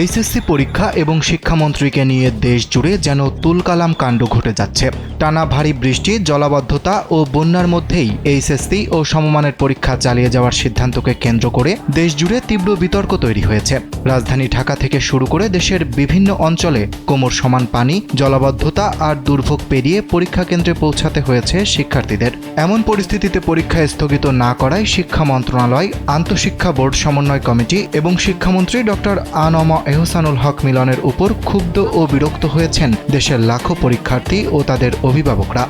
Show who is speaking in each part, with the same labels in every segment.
Speaker 1: HSC পরীক্ষা এবং শিক্ষামন্ত্রীকে নিয়ে দেশ জুড়ে যেন তুলকালাম কাণ্ড ঘটে যাচ্ছে। টানা ভারী বৃষ্টি, জলাবদ্ধতা ও বন্যার মধ্যেই এইচএসসি ও সমমানের পরীক্ষা চালিয়ে যাওয়ার সিদ্ধান্তকে কেন্দ্র করে দেশ জুড়ে তীব্র বিতর্ক তৈরি হয়েছে। রাজধানী ঢাকা থেকে শুরু করে দেশের বিভিন্ন অঞ্চলে কোমর সমান পানি, জলাবদ্ধতা আর দুর্ভোগ পেরিয়ে পরীক্ষা কেন্দ্রে পৌঁছাতে হয়েছে শিক্ষার্থীদের। এমন পরিস্থিতিতে পরীক্ষা স্থগিত না করায় শিক্ষা মন্ত্রণালয়, আন্তঃশিক্ষা বোর্ড সমন্বয় কমিটি এবং শিক্ষামন্ত্রী ডক্টর আ.ন.ম এহসানুল হক মিলনের উপর ক্ষুব্ধ ও বিরক্ত হয়েছেন দেশের লাখো পরীক্ষার্থী ও তাদের অভিভাবকরা।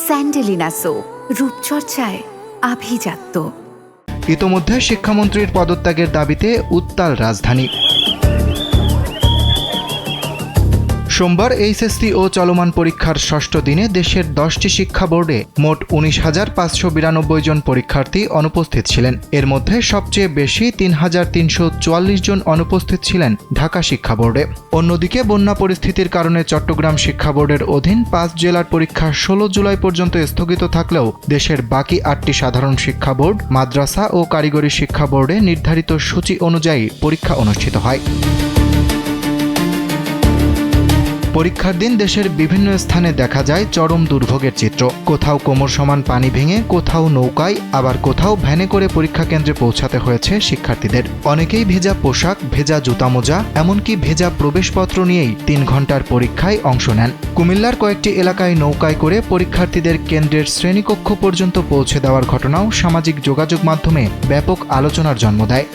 Speaker 2: স্যান্ডেলিনা সো, রূপচর্চায় আভিজাত্য।
Speaker 1: ইতোমধ্যে শিক্ষামন্ত্রীর পদত্যাগের দাবিতে উত্তাল রাজধানী। সোমবার এইচএসসি ও চলমান পরীক্ষার ষষ্ঠ দিনে দেশের 10টি শিক্ষা বোর্ডে মোট 19,592 জন পরীক্ষার্থী অনুপস্থিত ছিলেন। এর মধ্যে সবচেয়ে বেশি 3,344 জন অনুপস্থিত ছিলেন ঢাকা শিক্ষা বোর্ডে। অন্যদিকে বন্যা পরিস্থিতির কারণে চট্টগ্রাম শিক্ষা বোর্ডের অধীন 5 জেলার পরীক্ষা 16 জুলাই পর্যন্ত স্থগিত থাকলেও দেশের বাকি 8টি সাধারণ শিক্ষা বোর্ড, মাদ্রাসা ও কারিগরি শিক্ষা বোর্ডে নির্ধারিত সূচি অনুযায়ী পরীক্ষা অনুষ্ঠিত হয়। পরীক্ষার দিন দেশের বিভিন্ন স্থানে দেখা যায় চরম দুর্ভোগের চিত্র। কোথাও কোমর সমান পানি ভেঙে, কোথাও নৌকায়, আবার কোথাও ভ্যানে করে পরীক্ষা কেন্দ্রে পৌঁছাতে হয়েছে শিক্ষার্থীদের। অনেকেই ভেজা পোশাক, ভেজা জুতা মোজা, এমনকি ভেজা প্রবেশপত্র নিয়েই 3 ঘন্টার পরীক্ষায় অংশ নেন। কুমিল্লার কয়েকটি এলাকায় নৌকায় করে পরীক্ষার্থীদের কেন্দ্রের শ্রেণীকক্ষ পর্যন্ত পৌঁছে দেওয়ার ঘটনাও সামাজিক যোগাযোগ মাধ্যমে ব্যাপক আলোচনার জন্ম দেয়।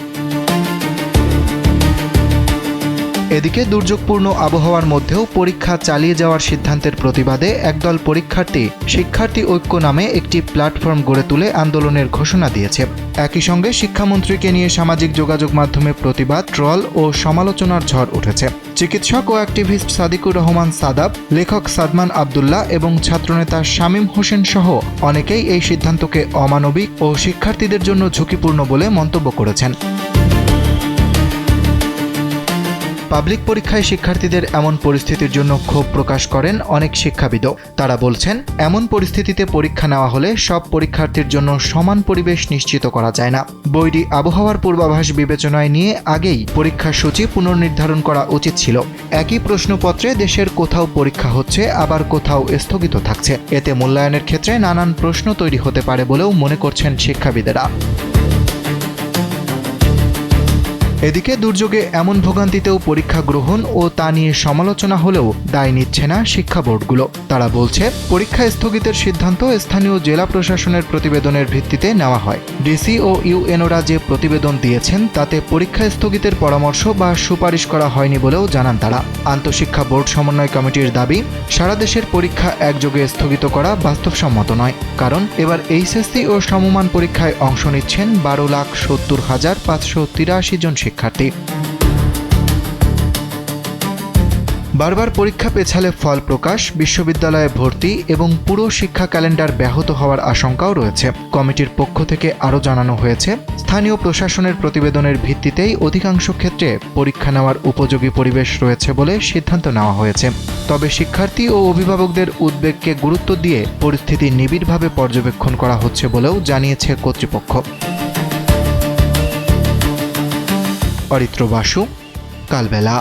Speaker 1: এদিকে দুর্যোগপূর্ণ আবহাওয়ার মধ্যেও পরীক্ষা চালিয়ে যাওয়ার সিদ্ধান্তের প্রতিবাদে একদল পরীক্ষার্থী শিক্ষার্থী ঐক্য নামে একটি প্ল্যাটফর্ম গড়ে তুলে আন্দোলনের ঘোষণা দিয়েছে। একই সঙ্গে শিক্ষামন্ত্রীকে নিয়ে সামাজিক যোগাযোগ মাধ্যমে প্রতিবাদ, ট্রল ও সমালোচনার ঝড় উঠেছে। চিকিৎসক ও অ্যাক্টিভিস্ট সাদিকুর রহমান সাদাব, লেখক সাদমান আবদুল্লাহ এবং ছাত্রনেতা শামীম হোসেন সহ অনেকেই এই সিদ্ধান্তকে অমানবিক ও শিক্ষার্থীদের জন্য ঝুঁকিপূর্ণ বলে মন্তব্য করেছেন। পাবলিক পরীক্ষায় শিক্ষার্থীদের এমন পরিস্থিতির জন্য ক্ষোভ প্রকাশ করেন অনেক শিক্ষাবিদও। তারা বলছেন, এমন পরিস্থিতিতে পরীক্ষা নেওয়া হলে সব পরীক্ষার্থীর জন্য সমান পরিবেশ নিশ্চিত করা যায় না। বৈরী আবহাওয়ার পূর্বাভাস বিবেচনায় নিয়ে আগেই পরীক্ষার সূচি পুনর্নির্ধারণ করা উচিত ছিল। একই প্রশ্নপত্রে দেশের কোথাও পরীক্ষা হচ্ছে, আবার কোথাও স্থগিত থাকছে। এতে মূল্যায়নের ক্ষেত্রে নানান প্রশ্ন তৈরি হতে পারে বলেও মনে করছেন শিক্ষাবিদেরা। এদিকে দুর্যোগে এমন ভোগান্তিতেও পরীক্ষা গ্রহণ ও তা নিয়ে সমালোচনা হলেও দায় নিচ্ছে না শিক্ষা বোর্ডগুলো। তারা বলছে, পরীক্ষা স্থগিতের সিদ্ধান্ত স্থানীয় জেলা প্রশাসনের প্রতিবেদনের ভিত্তিতে নেওয়া হয়। ডিসি ও ইউএনওরা যে প্রতিবেদন দিয়েছেন তাতে পরীক্ষা স্থগিতের পরামর্শ বা সুপারিশ করা হয়নি বলেও জানান তারা। আন্তঃশিক্ষা বোর্ড সমন্বয় কমিটির দাবি, সারা দেশের পরীক্ষা একযোগে স্থগিত করা বাস্তবসম্মত নয়। কারণ এবার এইচএসসি ও সমমান পরীক্ষায় অংশ নিচ্ছেন 12,70,583 জন শিক্ষার্থী। বারবার পরীক্ষা পেছালে ফল প্রকাশ, বিশ্ববিদ্যালয়ে ভর্তি এবং পুরো শিক্ষা ক্যালেন্ডার ব্যাহত হওয়ার আশঙ্কাও রয়েছে। কমিটির পক্ষ থেকে আরও জানানো হয়েছে, স্থানীয় প্রশাসনের প্রতিবেদনের ভিত্তিতেই অধিকাংশ ক্ষেত্রে পরীক্ষা নেওয়ার উপযোগী পরিবেশ রয়েছে বলে সিদ্ধান্ত নেওয়া হয়েছে। তবে শিক্ষার্থী ও অভিভাবকদের উদ্বেগকে গুরুত্ব দিয়ে পরিস্থিতি নিবিড়ভাবে পর্যবেক্ষণ করা হচ্ছে বলেও জানিয়েছে কর্তৃপক্ষ। অরিত্র বাসু, কালবেলা।